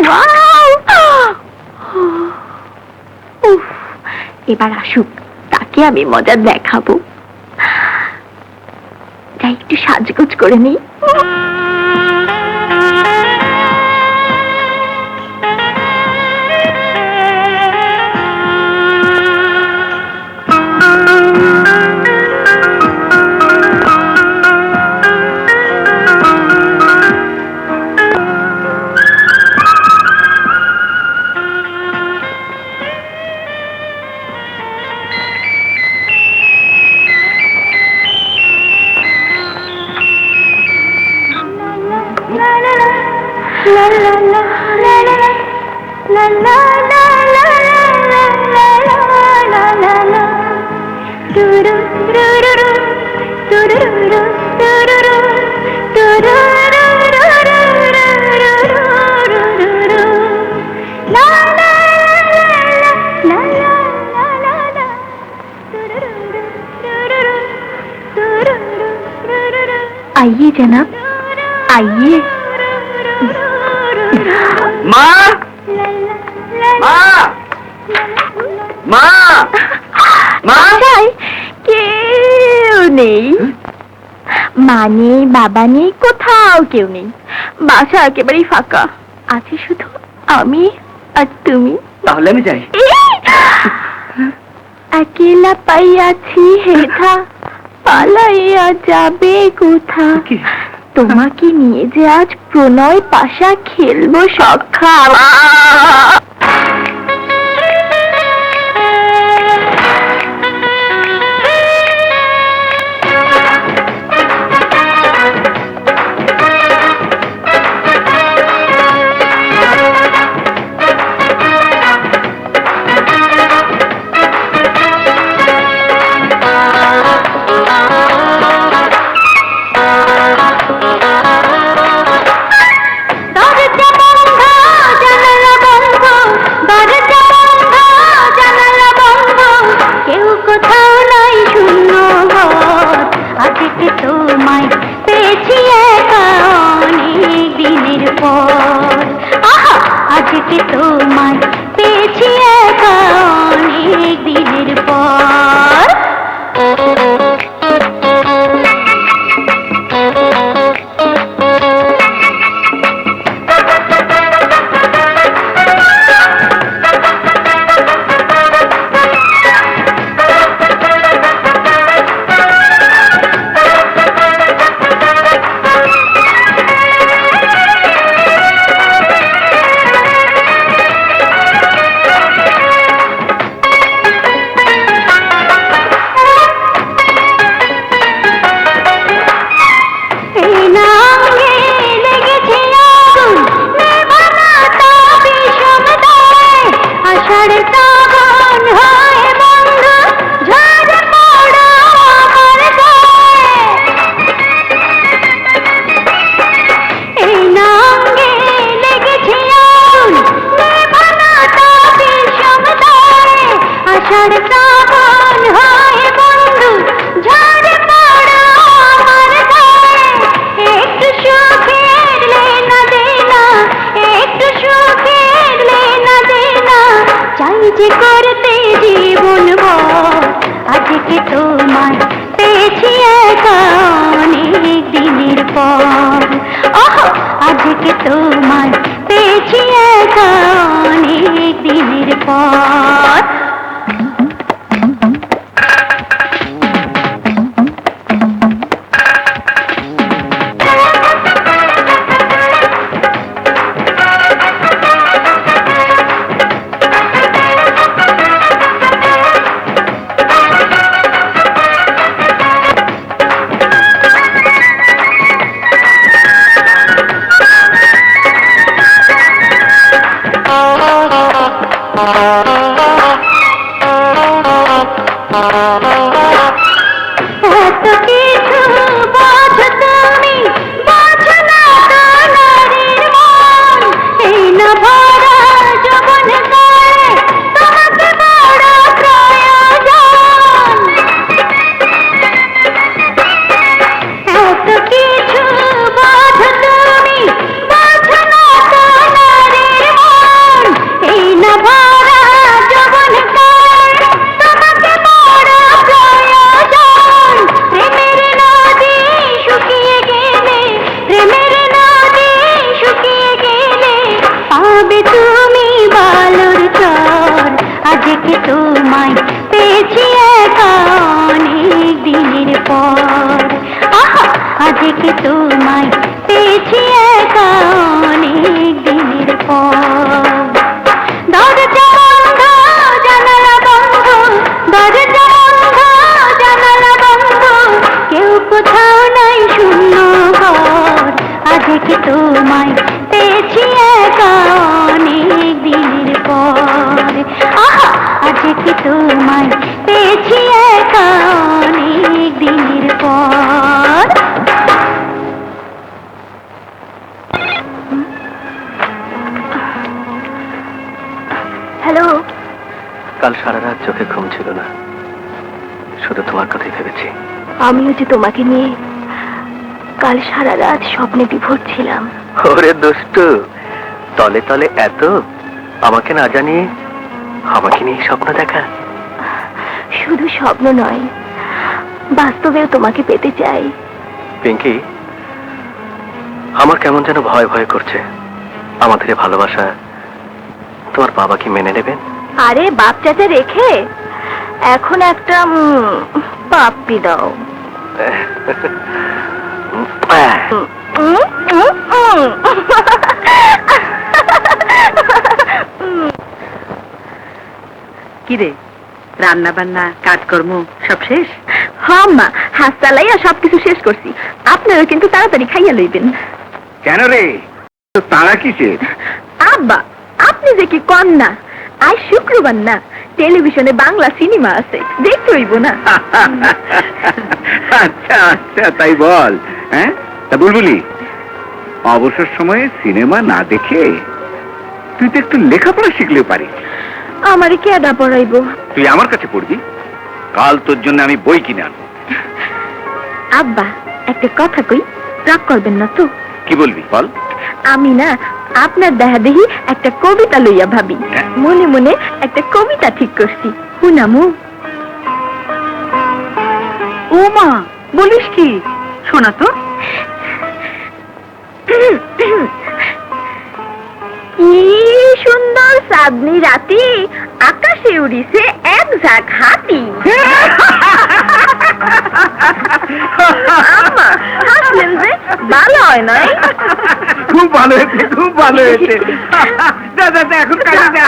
ওয়াও! উফ, এবার আসুক, তাকে আমি মজা দেখাবো। যাই একটু সাজগোজ করে নিই। आइए जनाब, आइए। মা, মা, মা, মা, বাসায় কেউ নেই। মা নেই, বাবা নেই, কোথাও কেউ নেই। বাসা একেবারেই ফাঁকা, আছে শুধু আমি আর তুমি। তাহলে আমি যাই। একেলা পাইয়াছি হেথা, পালাইয়া যাবে কোথা। কি? তোমাকে নিয়ে যে আজ প্রণয় পাশা খেলবো সখা। হ্যালো। কাল সারা রাত চোখে ঘুম ছিল না, শুধু তোমার কথাই ভেবেছি। আমিও যে তোমাকে নিয়ে কাল সারা রাত স্বপ্নে বিভোর ছিলাম। ওরে দুষ্টু, তলে তলে এত আমাকে না জানিয়ে আমাকে নিয়ে স্বপ্ন দেখা। শুধু স্বপ্ন নয়, বাস্তবেও তোমাকে পেতে চাই। পিঙ্কি, আমার কেমন যেন ভয় ভয় করছে। আমাদের এই ভালোবাসা তোমার বাবা কি মেনে নেবেন? আরে বাপ চাচা রেখে এখন একটা পাপ্পি দাও। কিরে, রান্না বান্না কাজকর্ম সব শেষ? হ্যাঁ মা, হাত চালাইয়া সবকিছু শেষ করছি। আপনারা কিন্তু তাড়াতাড়ি খাইয়া লইবেন। কেন রে, তো তারা কিসের? আব্বা, আপনি যে কি কন না, আজ শুক্রবার না, টেলিভিশনে বাংলা সিনেমা আছে, দেখতে হইব না? আচ্ছা আচ্ছা, তাই বল। হ্যাঁ, তা বুলবুলি, অবসর সময়ে সিনেমা না দেখে তুই তো একটু লেখাপড়া শিখলেও পারিস। আমারে কেডা পড়াইব? তুই আমার কাছে পড়বি, কাল তোর জন্য আমি বই কিনে আনবো। আব্বা, একটা কথা কই, রাগ করবেন না তো? কি বলবি বল। আমি না আপনার দেখা দেখি একটা কবিতা লইয়া ভাবি, হ্যাঁ? মনে মনে একটা কবিতা ঠিক করছি, শুনামু? ও মা, বলিস কি? শোনা তো। কি সুন্দর চাঁদনি রাতি, আকাশে উড়িছে এক ঝাঁক হাতি। আম্মা, হাসলেন যে, ভালো হয় নাই? খুব ভালো হয়েছে, খুব ভালো হয়েছে। দাদা, এখন কাজে যা।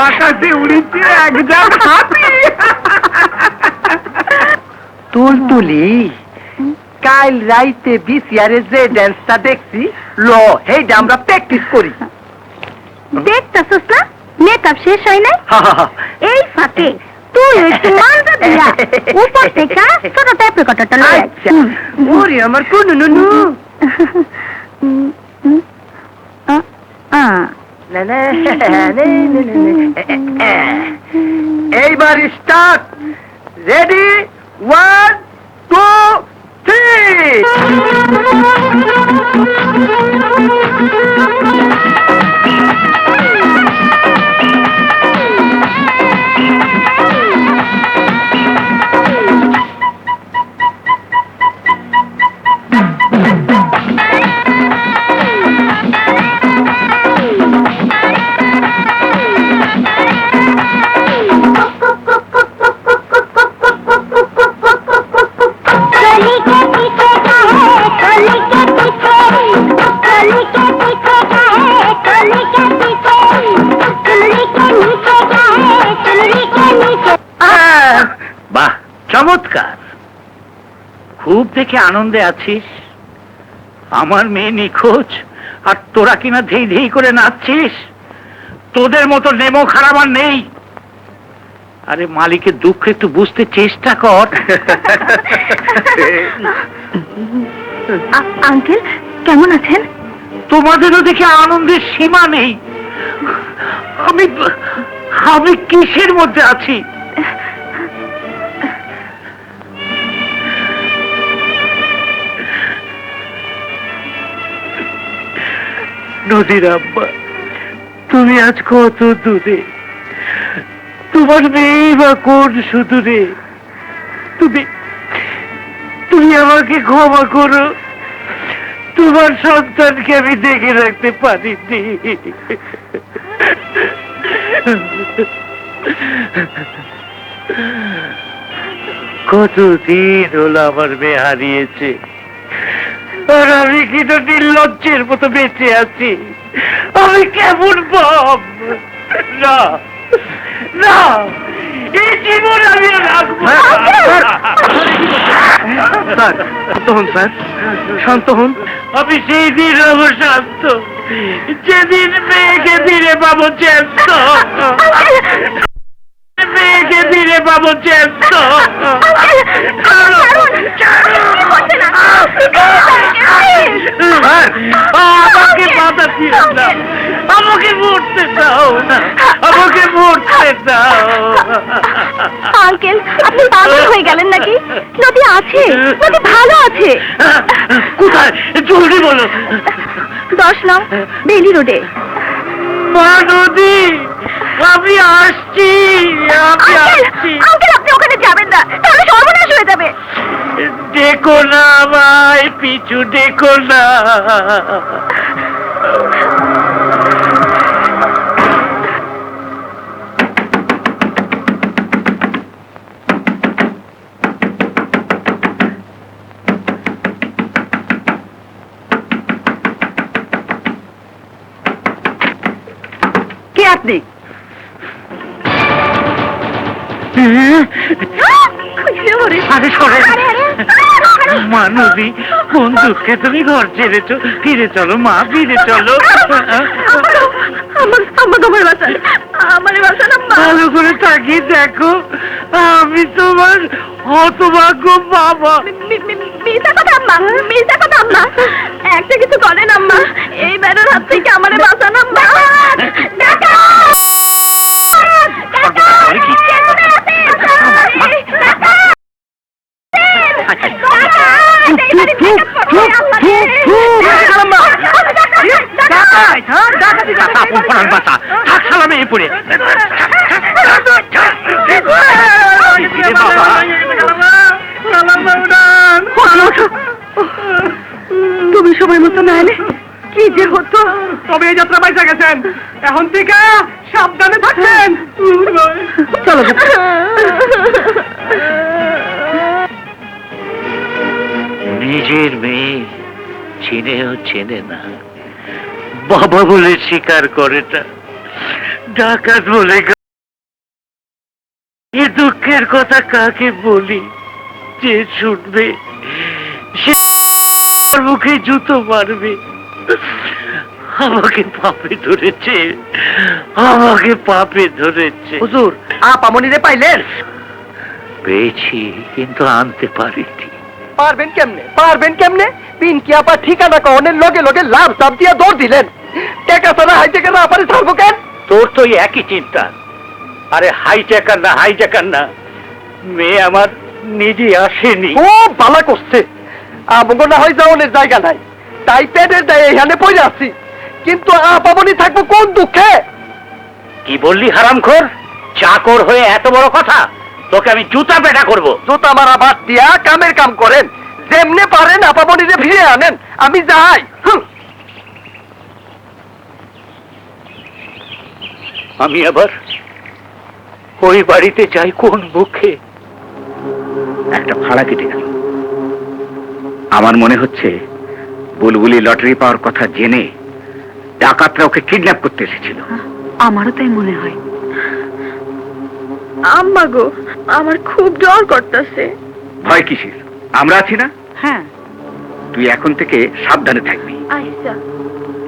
আকাশে উড়িছে একদম হাতি। তুলতুলি, কাল রাইতে বিসিআরে যে ড্যান্সটা দেখছি, হেইটা আমরা প্র্যাকটিস করি। দেখতাছস না, মেকআপ শেষ হয় নাই? এই ফাঁকে তুই একটু মালটা দিয়া উপর থেকে ছোট টাইপ রেকর্ডারটা লই আয়। আচ্ছা, ওরে আমার কোন নুনু। না, না, এইবার স্টার্ট। রেডি, 1 2 3। বাহ, চমৎকার। খুব দেখে আনন্দে আছিস। আমার মেয়ে নিখোঁজ আর তোরা কিনা ধেই ধেই করে নাচছিস। তোদের মতো নেমো খারাপ আর নেই। আরে মালিকের দুঃখ একটু বুঝতে চেষ্টা কর। আঙ্কেল, কেমন আছেন? তোমাদেরও দেখে আনন্দের সীমা নেই। আমি আমি কিসের মধ্যে আছি? নদীর আব্বা, তুমি আজ কত দূরে? তোমার মেয়ে বা কোন সুদূরে? তুমি তুমি আমাকে ক্ষমা করো। তোমার সন্তানকে আমি দেখে রাখতে পারিনি। কতদিন হলো আমার মেয়ে হারিয়েছে, আর আমি কিন্তু নির্লজ্জের মতো বেঁচে আছি। আমি কেমন বাপ? না না, এই জীবন আমি আর রাখবো না। স্যার, শান্ত হন স্যার, শান্ত হন। আমি সেই দিন হবো শান্ত, যেদিন মেয়েকে ফিরে পাবো চ্যান্ত। মেয়েকে ফিরে পাবো চ্যান্ত। আমাকে বাধা দিও না, আমাকে মরতে দাও না, আমাকে মরতে দাও। আঙ্কেল, আপনি পাগল হয়ে গেলেন নাকি? নদী আছে, নদী ভালো আছে। কোথায়? জলদি বলো। 10 নং বেলি রোডে। মা নদী, আমি আসছি, আমি আসছি। আঙ্কেল, আপনি ওখানে যাবেন না, তাহলে সর্বনাশ হয়ে যাবে। দেখো না ভাই, পিছু দেখো না। কে আপনি? আরে সরে মা, নদী কোন দুঃখে তুমি ঘর ছেড়েছো? ফিরে চলো মা, ফিরে চলো। ভালো করে তাকিয়ে দেখো, আমি তোমার হতভাগ্য বাবা। একটা কিছু করেন আম্মা, এই বেড়ার হাত থেকে আমারে বাঁচান আম্মা। তুমি সময় মতো না এলে কি যে হতো। তবে এই যাত্রা বাইসা গেছেন, এখন থেকে সাবধানে থাকবেন। চলো নিজের মেয়ে চিনেও চেনে না, বাবা বলে স্বীকার করে না, ডাকাত বলে। এ দুঃখের কথা কাকে বলি? যে শুনবে সে মুখে জুতো মারবে। আমাকে পাপে ধরেছে, আমাকে পাপে ধরেছে। হুজুর, আপামনিরে পাইলেন? পেয়েছি, কিন্তু আনতে পারিনি। পারবেন কেমনে? পারবেন কেমনে? পিনকি আপা ঠিকানা কনের লগে লগে লাভ সাপ দিয়া দৌড় দিলেন। টেকা ছাড়া হাইটেকার না আপারে ছাড়বো কেন? তোর তো একই চিন্তা। আরে হাইজ্যাকার না, হাইজ্যাকার না, মেয়ে আমার নিজে আসেনি। খুব ভালো করছে। আমগো না হয় যাওয়ানের জায়গা নাই, তাই পেটের দায় এখানে পড়ে আছি। কিন্তু আপামনি থাকবো কোন দুঃখে? কি বললি হারামখোর? চাকর হয়ে এত বড় কথা? তোকে আমি জুতা পেটা করব। জুতা মারা বাদ দিয়া কামের কাম করেন, যেমনে পারেন আপামনিরে ফিরে আনেন। আমি যাই। আমি আবার ওই বাড়িতে যাই কোন মুখে? একটা ভাড়া কেটে গেল। আমার মনে হচ্ছে বুলবুলি লটারি পাওয়ার কথা জেনে ডাকাতরা ওকে কিডন্যাপ করতে এসেছিল। আমারও তাই মনে হয়। আম্মা গো, আমার খুব ডর করতেছে। ভয় কিসের? আমরা আছি না? হ্যাঁ। তুই এখন থেকে সাবধানে থাকবি। আচ্ছা।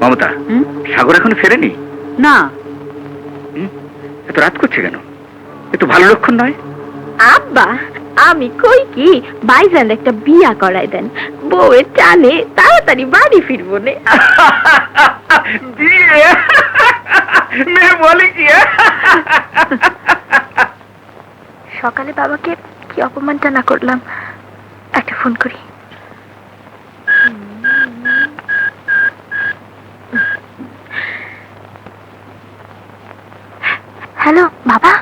মমতা, সাগর এখনো ফেরেনি? না। এত রাত করছে কেন? এ তো ভালো লক্ষণ নয়। আব্বা, আমি কই কি ভাইজান একটা বিয়া করাই দেন, বউয়ের টানে তাড়াতাড়ি বাড়ি ফিরবো নে। বিয়ে? মেয়ে বলে কি? সকালে বাবাকে কি অপমানটা না করলাম। একটা ফোন করি। হ্যালো বাবা,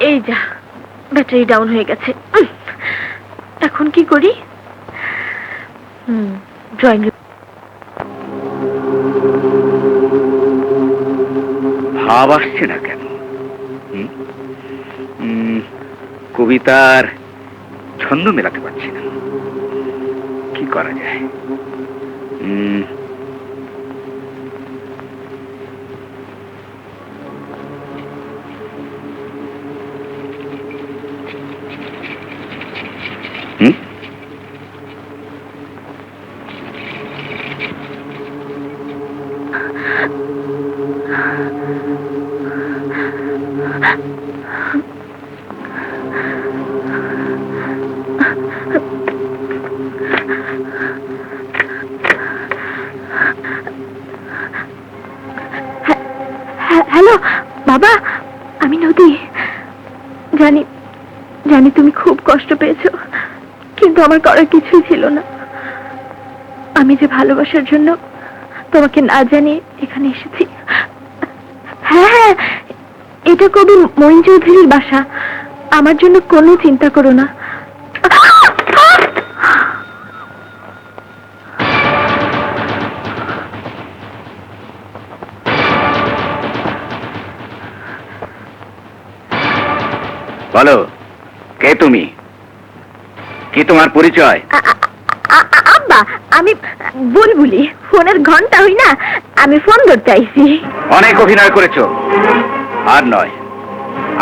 এই যা ব্যাটারি ডাউন হয়ে গেছে। এখন কি করি? Drawing room. ভাব আসছে না কেন? কবিতার ছন্দ মেলাতে পারছি না। কি করা যায়? হ্যালো বাবা, আমি নদী। জানি জানি তুমি খুব কষ্ট পেয়েছো, কিন্তু আমার করার কিছুই ছিল না। আমি যে ভালোবাসার জন্য তোমাকে না জানিয়ে এখানে এসেছি। হ্যাঁ হ্যাঁ, এটা কবি মঈন চৌধুরীর বাসা। আমার জন্য কোনো চিন্তা করো না। বলো, কে তুমি? কি তোমার পরিচয়? আব্বা, আমি বুলবুলি, ফোনের ঘন্টা হই না, আমি ফোন ধরতে আইছি। অনেক অভিনয় করেছো, আর নয়,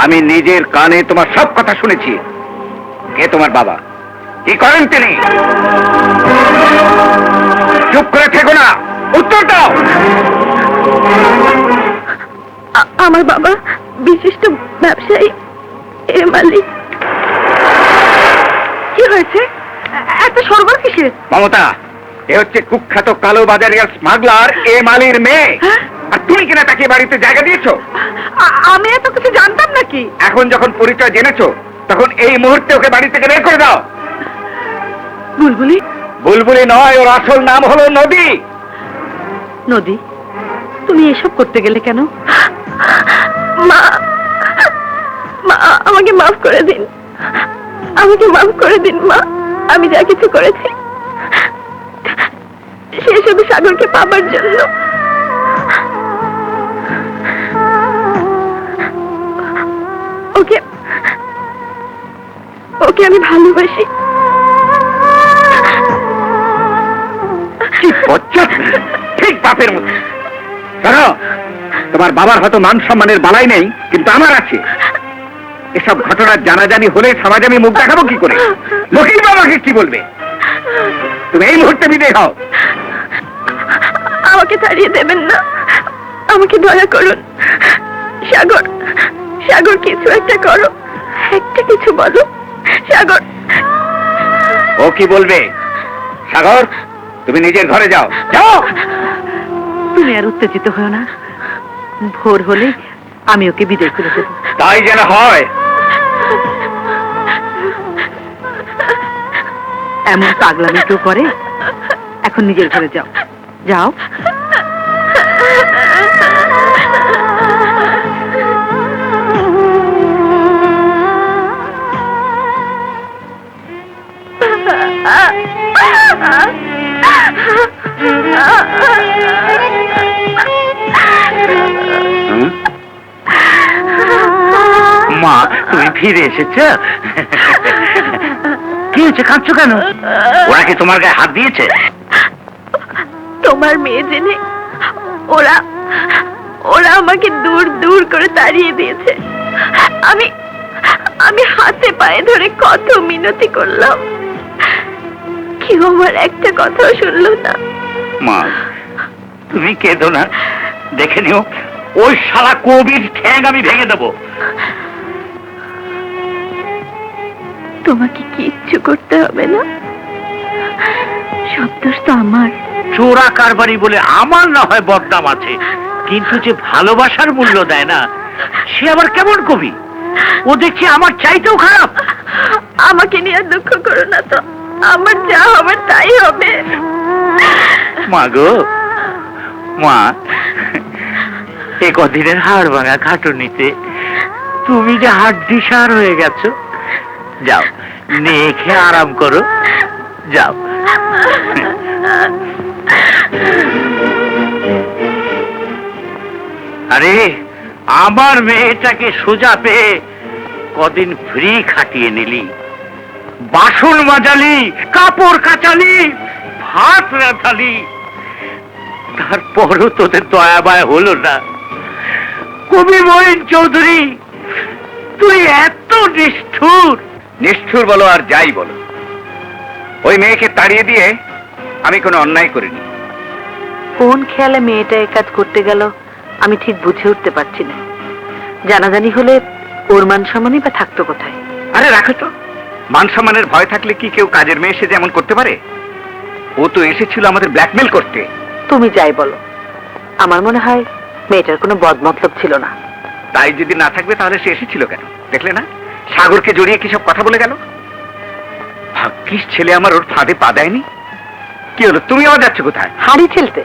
আমি নিজের কানে তোমার সব কথা শুনেছি। কে তোমার বাবা? কি করেন তিনি? চুপ করে থেকো না, উত্তর দাও। আমার বাবা বিশিষ্ট ব্যবসায়ী, এর মালিক। কি হয়েছে? এত সরগোল কিসের? মমতা, এ হচ্ছে কুখ্যাত কালো বাজারিয়া স্মাগলার এম আলীর মেয়ে। হ্যাঁ? আর তুমি কিনা তাকে বাড়িতে জায়গা দিয়েছো? আমি এত কিছু জানতাম নাকি? এখন যখন পরিচয় জেনেছো, তখন এই মুহূর্তে ওকে বাড়ি থেকে বের করে দাও। বুলবুলি? বুলবুলি নয়, ওর আসল নাম হলো নদী। নদী, তুমি এসব করতে গেলে কেন? মা, মা, আমাকে মাফ করে দিন, আমাকে মাফ করে দিন মা। আমি যা কিছু করেছি সে শুধু সাগরকে পাবার জন্য। ওকে, ওকে আমি ভালোবাসি। কি বজ্জাত মেয়ে, ঠিক বাপের মতো। শোনো, তোমার বাবার হয়তো মান সম্মানের বালাই নেই, কিন্তু আমার আছে। এসব ঘটনার জানাজানি হলে সমাজে আমি মুখ দেখাবো কি করে? লোকেই বাবাকে কি বলবে? তুমি এই মুহূর্তে বিদায় হও। আমাকে তাড়িয়ে দেবেন না, আমাকে দয়া করুন। সাগর, সাগর, কিছু একটা করো, একটা কিছু বলো সাগর। ও কি বলবে? সাগর, তুমি নিজের ঘরে যাও, যাও। তুমি আর উত্তেজিত হও না, ভোর হলে আমি ওকে বিদায় করে দেবো। তাই যেন হয়। এমন পাগলামি কেউ করে? এখন নিজের ঘরে যাও, যাও। মা, তুমি ফিরে এসেছ? কি হয়েছে, কাঁদছো কেন? ওরা কি তোমার গায়ে হাত দিয়েছে? তোমার মেয়ে জেনে ওরা ওরা আমাকে দূর দূর করে তাড়িয়ে দিয়েছে। আমি আমি হাতে পায়ে ধরে কত মিনতি করলাম, কেউ আমার একটা কথাও শুনলো না। মা, তুমি কেঁদো না, দেখে নিও ওই শালা কবির ঠ্যাং আমি ভেঙে দেবো। তোমাকে কিচ্ছু করতে হবে না, সব দোষ তো আমার। চোরা কারবারি বলে আমার না হয় বদনাম আছে, কিন্তু যে ভালোবাসার মূল্য দেয় না, সে আবার কেমন কবি? ও দেখছি আমার চাইতেও খারাপ। আমাকে নিয়ে আর দুঃখ করো না তো, আমার যা হবে তাই হবে। মা গো, মা, এ কদিনের হাড় ভাঙা খাটুনিতে তুমি যে হাড্ডি সার হয়ে গেছো। যাও, নিয়ে খেয়ে আরাম করো, যাও। আরে, আমার মেয়েটাকে সোজা পেয়ে কদিন ফ্রি খাটিয়ে নিলি, বাসন মাজালি, কাপড় কাচালি, ভাত রাঁধালি, তারপরও তোদের দয়া মায়া হলো না। কবি মঈন চৌধুরী, তুই এত নিষ্ঠুর। নিষ্ঠুর বলো আর যাই বলো, ওই মেয়েকে তাড়িয়ে দিয়ে আমি কোনো অন্যায় করিনি। কোন খেয়ালে মেয়েটা এ কাজ করতে গেল আমি ঠিক বুঝে উঠতে পারছি না। জানাজানি হলে ওর মান সম্মানই বা থাকতো কোথায়? আরে রাখো তো, মান সম্মানের ভয় থাকলে কি কেউ কাজের মেয়ে এসে যেমন করতে পারে? ও তো এসেছিল আমাদের ব্ল্যাকমেল করতে। তুমি যাই বলো, আমার মনে হয় মেয়েটার কোনো বদমতলব ছিল না। তাই যদি না থাকবে তাহলে সে এসেছিল কেন? দেখলে না, সাগরকে জড়িয়ে কি সব কথা বলে গেল। ভাগ্যিস ছেলে আমার ওর ফাঁদে পা দেয়নি। কি হলো, তুমি আবার যাচ্ছ কোথায়? হাঁড়ি ছেলতে?